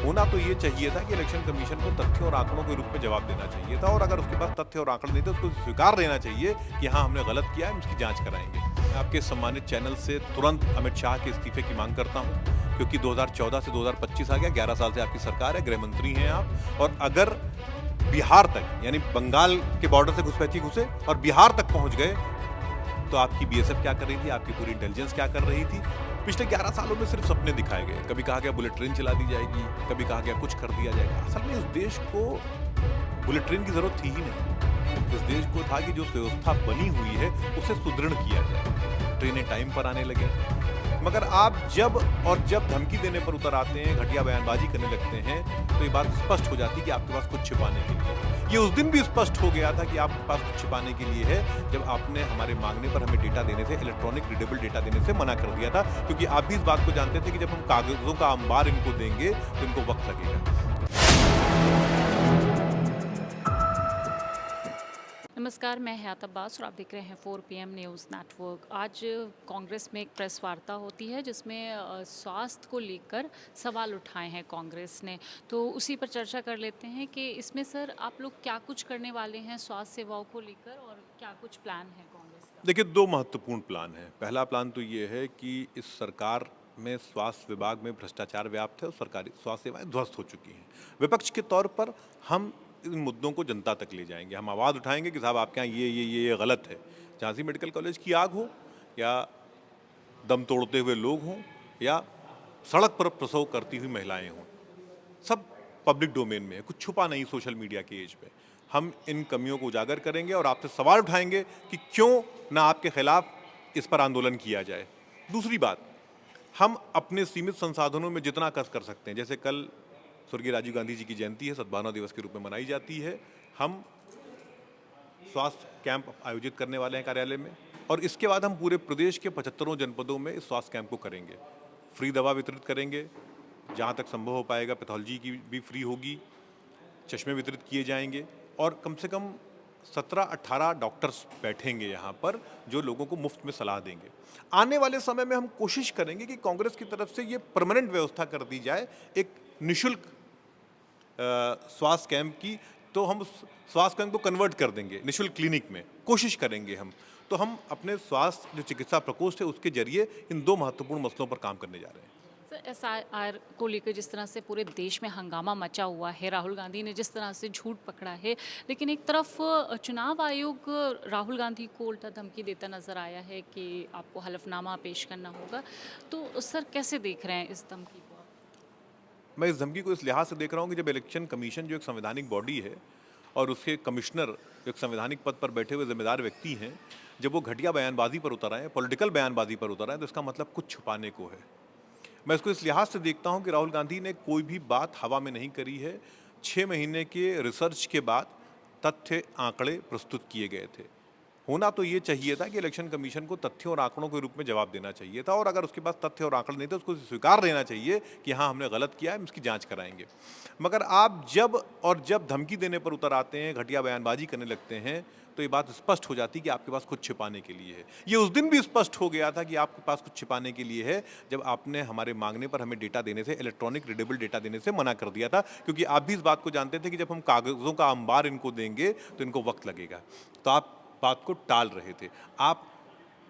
होना तो ये चाहिए था कि इलेक्शन कमीशन को तथ्यों और आंकड़ों के रूप में जवाब देना चाहिए था, और अगर उसके पास तथ्य और आंकड़े नहीं थे उसको स्वीकार लेना चाहिए कि हाँ हमने गलत किया है, हम इसकी जांच कराएंगे। मैं आपके सम्मानित चैनल से तुरंत अमित शाह के इस्तीफे की मांग करता हूँ, क्योंकि 2014 से 2025 आ गया, 11 साल से आपकी सरकार है, गृह मंत्री हैं आप, और अगर बिहार तक यानी बंगाल के बॉर्डर से घुसपैठी घुसे और बिहार तक पहुंच गए तो आपकी बीएसएफ क्या कर रही थी, आपकी पूरी इंटेलिजेंस क्या कर रही थी। पिछले 11 सालों में सिर्फ सपने दिखाए गए, कभी कहा गया बुलेट ट्रेन चला दी जाएगी, कभी कहा गया कुछ कर दिया जाएगा। असल में इस देश को बुलेट ट्रेन की जरूरत थी ही नहीं। इस देश को था कि जो व्यवस्था बनी हुई है उसे सुदृढ़ किया जाए, ट्रेनें टाइम पर आने लगे। मगर आप जब धमकी देने पर उतर आते हैं, घटिया बयानबाजी करने लगते हैं, तो ये बात स्पष्ट हो जाती है कि आपके पास कुछ छिपाने के लिए है। ये उस दिन भी स्पष्ट हो गया था कि आपके पास कुछ छिपाने के लिए है, जब आपने हमारे मांगने पर हमें डेटा देने से, इलेक्ट्रॉनिक रीडेबल डेटा देने से मना कर दिया था, क्योंकि आप भी इस बात को जानते थे कि जब हम कागजों का अंबार इनको देंगे तो इनको वक्त लगेगा। नमस्कार, मैं हयात अब्बास और आप देख रहे हैं 4 PM न्यूज़ नेटवर्क। आज कांग्रेस में एक प्रेस वार्ता होती है जिसमें स्वास्थ्य को लेकर सवाल उठाए हैं कांग्रेस ने, तो उसी पर चर्चा कर लेते हैं कि इसमें सर आप लोग क्या कुछ करने वाले हैं स्वास्थ्य सेवाओं को लेकर और क्या कुछ प्लान है कांग्रेस का? देखिए, 2 महत्वपूर्ण प्लान हैं। पहला प्लान तो ये है कि इस सरकार में स्वास्थ्य विभाग में भ्रष्टाचार व्याप्त है और सरकारी स्वास्थ्य सेवाएँ ध्वस्त हो चुकी हैं। विपक्ष के तौर पर हम इन मुद्दों को जनता तक ले जाएँगे। हम आवाज़ उठाएँगे कि साहब आपके यहाँ ये गलत है। झांसी मेडिकल कॉलेज की आग हो, या दम तोड़ते हुए लोग हों, या सड़क पर प्रसव करती हुई महिलाएँ हों, सब पब्लिक डोमेन में है, कुछ छुपा नहीं सोशल मीडिया के एज पे। हम इन कमियों को उजागर करेंगे और आपसे सवाल उठाएंगे कि क्यों ना आपके खिलाफ इस पर आंदोलन किया जाए। दूसरी बात, हम अपने सीमित संसाधनों में जितना कर सकते हैं, जैसे कल स्वर्गीय राजीव गांधी जी की जयंती है, सद्भावना दिवस के रूप में मनाई जाती है, हम स्वास्थ्य कैंप आयोजित करने वाले हैं कार्यालय में, और इसके बाद हम पूरे प्रदेश के 75 जनपदों में इस स्वास्थ्य कैंप को करेंगे। फ्री दवा वितरित करेंगे, जहाँ तक संभव हो पाएगा पैथोलॉजी की भी फ्री होगी, चश्मे वितरित किए जाएंगे, और कम से कम 17-18 डॉक्टर्स बैठेंगे यहाँ पर जो लोगों को मुफ्त में सलाह देंगे। आने वाले समय में हम कोशिश करेंगे कि कांग्रेस की तरफ से ये परमानेंट व्यवस्था कर दी जाए, एक निःशुल्क स्वास्थ्य कैंप की, तो हम उस स्वास्थ्य कैंप को कन्वर्ट कर देंगे निःशुल्क क्लिनिक में, कोशिश करेंगे हम। तो हम अपने स्वास्थ्य जो चिकित्सा प्रकोष्ठ है उसके जरिए इन 2 महत्वपूर्ण मसलों पर काम करने जा रहे हैं। सर SIR को लेकर जिस तरह से पूरे देश में हंगामा मचा हुआ है, राहुल गांधी ने जिस तरह से झूठ पकड़ा है, लेकिन एक तरफ चुनाव आयोग राहुल गांधी को उल्टा धमकी देता नजर आया है कि आपको हलफनामा पेश करना होगा, तो सर कैसे देख रहे हैं इस धमकी को? मैं इस धमकी को इस लिहाज से देख रहा हूँ कि जब इलेक्शन कमीशन जो एक संवैधानिक बॉडी है और उसके कमिश्नर एक संवैधानिक पद पर बैठे हुए जिम्मेदार व्यक्ति हैं, जब वो घटिया बयानबाजी पर उतर आए हैं, पॉलिटिकल बयानबाजी पर उतर आए हैं, तो इसका मतलब कुछ छुपाने को है। मैं इसको इस लिहाज से देखता हूं कि राहुल गांधी ने कोई भी बात हवा में नहीं करी है। 6 महीने के रिसर्च के बाद तथ्य आंकड़े प्रस्तुत किए गए थे। होना तो ये चाहिए था कि इलेक्शन कमीशन को तथ्यों और आंकड़ों के रूप में जवाब देना चाहिए था, और अगर उसके पास तथ्य और आंकड़े नहीं थे उसको स्वीकार लेना चाहिए कि हाँ हमने गलत किया है, हम इसकी जांच कराएंगे। मगर आप जब धमकी देने पर उतर आते हैं, घटिया बयानबाजी करने लगते हैं, तो ये बात स्पष्ट हो जाती है कि आपके पास कुछ छिपाने के लिए है। ये उस दिन भी स्पष्ट हो गया था कि आपके पास कुछ छिपाने के लिए है, जब आपने हमारे मांगने पर हमें डेटा देने से, इलेक्ट्रॉनिक रीडेबल डेटा देने से मना कर दिया था, क्योंकि आप भी इस बात को जानते थे कि जब हम कागजों का अंबार इनको देंगे तो इनको वक्त लगेगा। तो आप बात को टाल रहे थे। आप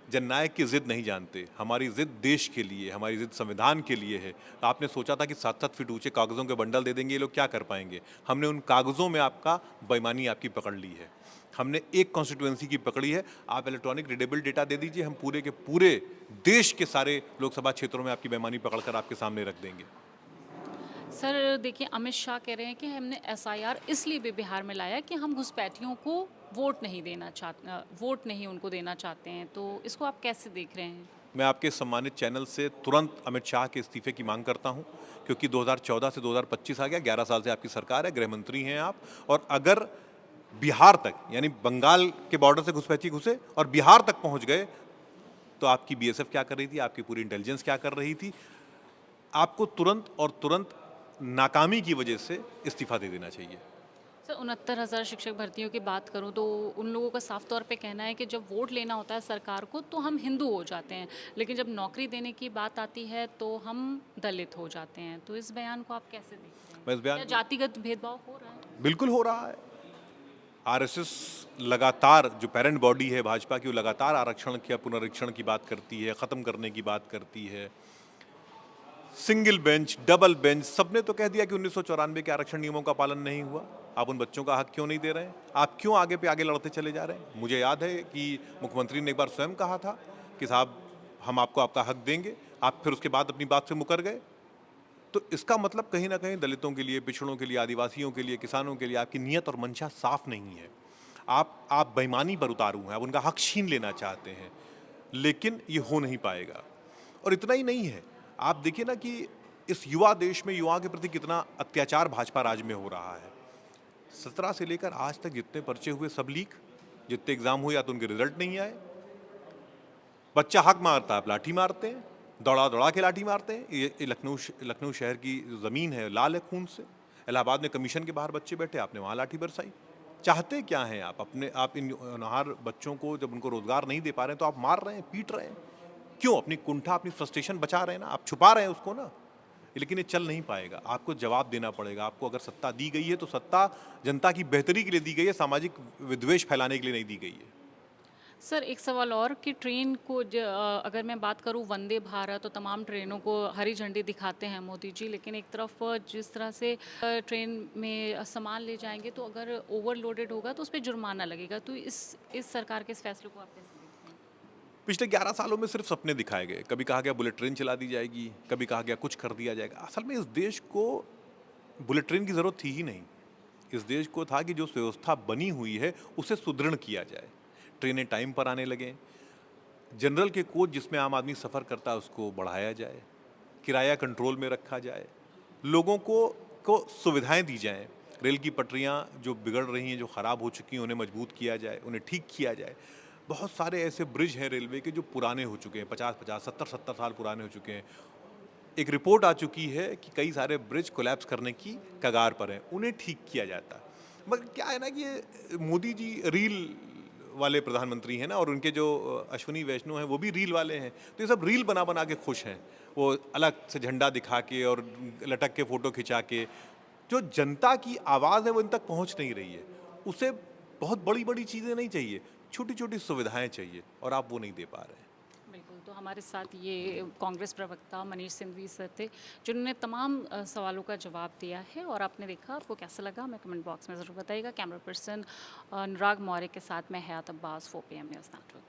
जननायक की जिद नहीं जानते। हमारी जिद देश के लिए, हमारी जिद संविधान के लिए है। तो आपने सोचा था कि 7-7 फीट ऊंचे कागजों के बंडल दे देंगे, ये लोग क्या कर पाएंगे। हमने उन कागजों में आपका बेईमानी आपकी पकड़ ली है। हमने एक कॉन्स्टिट्यूएंसी की पकड़ी है। आप इलेक्ट्रॉनिक रीडेबल डेटा दे दीजिए, हम पूरे के पूरे देश के सारे लोकसभा क्षेत्रों में आपकी बेईमानी पकड़कर आपके सामने रख देंगे। सर देखिए, अमित शाह कह रहे हैं कि हमने SIR इसलिए भी बिहार में लाया कि हम घुसपैठियों को वोट नहीं उनको देना चाहते हैं, तो इसको आप कैसे देख रहे हैं? मैं आपके सम्मानित चैनल से तुरंत अमित शाह के इस्तीफे की मांग करता हूं, क्योंकि 2014 से 2025 आ गया, 11 साल से आपकी सरकार है, गृह मंत्री हैं आप, और अगर बिहार तक यानी बंगाल के बॉर्डर से घुसपैठी घुसे और बिहार तक पहुंच गए तो आपकी बीएसएफ क्या कर रही थी, आपकी पूरी इंटेलिजेंस क्या कर रही थी। आपको तुरंत नाकामी की वजह से इस्तीफा दे देना चाहिए। सर 69,000 शिक्षक भर्तियों की बात करूं तो उन लोगों का साफ तौर पे कहना है कि जब वोट लेना होता है सरकार को तो हम हिंदू हो जाते हैं, लेकिन जब नौकरी देने की बात आती है तो हम दलित हो जाते हैं। तो इस बयान को आप कैसे देखते हैं? मैं इस बयान क्या को जातिगत भेदभाव हो रहा है? बिल्कुल हो रहा है। आरएसएस लगातार, जो पेरेंट बॉडी है भाजपा की, वो लगातार आरक्षण के पुनरीक्षण की बात करती है, ख़त्म करने की बात करती है। सिंगल बेंच, डबल बेंच, सबने तो कह दिया कि 1994 के आरक्षण नियमों का पालन नहीं हुआ। आप उन बच्चों का हक क्यों नहीं दे रहे हैं? आप क्यों आगे पे आगे लड़ते चले जा रहे हैं? मुझे याद है कि मुख्यमंत्री ने एक बार स्वयं कहा था कि साहब हम आपको आपका हक देंगे, आप फिर उसके बाद अपनी बात से मुकर गए। तो इसका मतलब कहीं ना कहीं दलितों के लिए, पिछड़ों के लिए, आदिवासियों के लिए, किसानों के लिए आपकी नीयत और मंशा साफ नहीं है। आप बेईमानी पर उतारू हैं, आप उनका हक छीन लेना चाहते हैं, लेकिन ये हो नहीं पाएगा। और इतना ही नहीं है, आप देखिए ना कि इस युवा देश में युवाओं के प्रति कितना अत्याचार भाजपा राज में हो रहा है। 17 से लेकर आज तक जितने पर्चे हुए सब लीक, जितने एग्जाम हुए या तो उनके रिजल्ट नहीं आए। बच्चा हक मारता है आप लाठी मारते हैं, दौड़ा दौड़ा के लाठी मारते हैं। ये लखनऊ शहर की ज़मीन है, लाल है खून से। इलाहाबाद में कमीशन के बाहर बच्चे बैठे, आपने वहाँ लाठी बरसाई। चाहते क्या हैं आप इन होनहार बच्चों को जब उनको रोजगार नहीं दे पा रहे हैं तो आप मार रहे हैं, पीट रहे हैं। क्यों? अपनी कुंठा, अपनी फ्रस्ट्रेशन बचा रहे हैं ना, आप छुपा रहे हैं उसको ना। लेकिन ये चल नहीं पाएगा, आपको जवाब देना पड़ेगा। आपको अगर सत्ता दी गई है तो सत्ता जनता की बेहतरी के लिए दी गई है, सामाजिक विद्वेष फैलाने के लिए नहीं दी गई है। सर एक सवाल और कि ट्रेन को अगर मैं बात करूं वंदे भारत तो तमाम ट्रेनों को हरी झंडी दिखाते हैं मोदी जी, लेकिन एक तरफ जिस तरह से ट्रेन में सामान ले जाएंगे तो अगर ओवरलोडेड होगा तो उस पर जुर्माना लगेगा। तो इस सरकार के इस फैसले को आप कैसे देखते हैं? पिछले 11 सालों में सिर्फ सपने दिखाए गए। कभी कहा गया बुलेट ट्रेन चला दी जाएगी, कभी कहा गया कुछ कर दिया जाएगा। असल में इस देश को बुलेट ट्रेन की ज़रूरत थी ही नहीं। इस देश को था कि जो व्यवस्था बनी हुई है उसे सुदृढ़ किया जाए। ट्रेनें टाइम पर आने लगें, जनरल के कोच जिसमें आम आदमी सफ़र करता है उसको बढ़ाया जाए, किराया कंट्रोल में रखा जाए, लोगों को सुविधाएं दी जाएं। रेल की पटरियां जो बिगड़ रही हैं, जो ख़राब हो चुकी हैं, उन्हें मजबूत किया जाए, उन्हें ठीक किया जाए। बहुत सारे ऐसे ब्रिज हैं रेलवे के जो पुराने हो चुके हैं, 50-50, 70-70 साल पुराने हो चुके हैं। एक रिपोर्ट आ चुकी है कि कई सारे ब्रिज कोलैप्स करने की कगार पर हैं, उन्हें ठीक किया जाता। मगर क्या है ना कि ये मोदी जी रील वाले प्रधानमंत्री हैं ना, और उनके जो अश्विनी वैष्णव हैं वो भी रील वाले हैं। तो ये सब रील बना बना के खुश हैं, वो अलग से झंडा दिखा के और लटक के फ़ोटो खिंचा के। जो जनता की आवाज़ है वो इन तक पहुंच नहीं रही है। उसे बहुत बड़ी बड़ी चीज़ें नहीं चाहिए, छोटी छोटी सुविधाएं चाहिए, और आप वो नहीं दे पा रहे हैं। बिल्कुल, तो हमारे साथ ये कांग्रेस प्रवक्ता मनीष सिंघवी सर थे जिन्होंने तमाम सवालों का जवाब दिया है। और आपने देखा, आपको कैसा लगा हमें कमेंट बॉक्स में ज़रूर बताइएगा। कैमरा पर्सन अनुराग मौर्य के साथ मैं हयात अब्बास, 4 PM न्यूज़ नेटवर्क।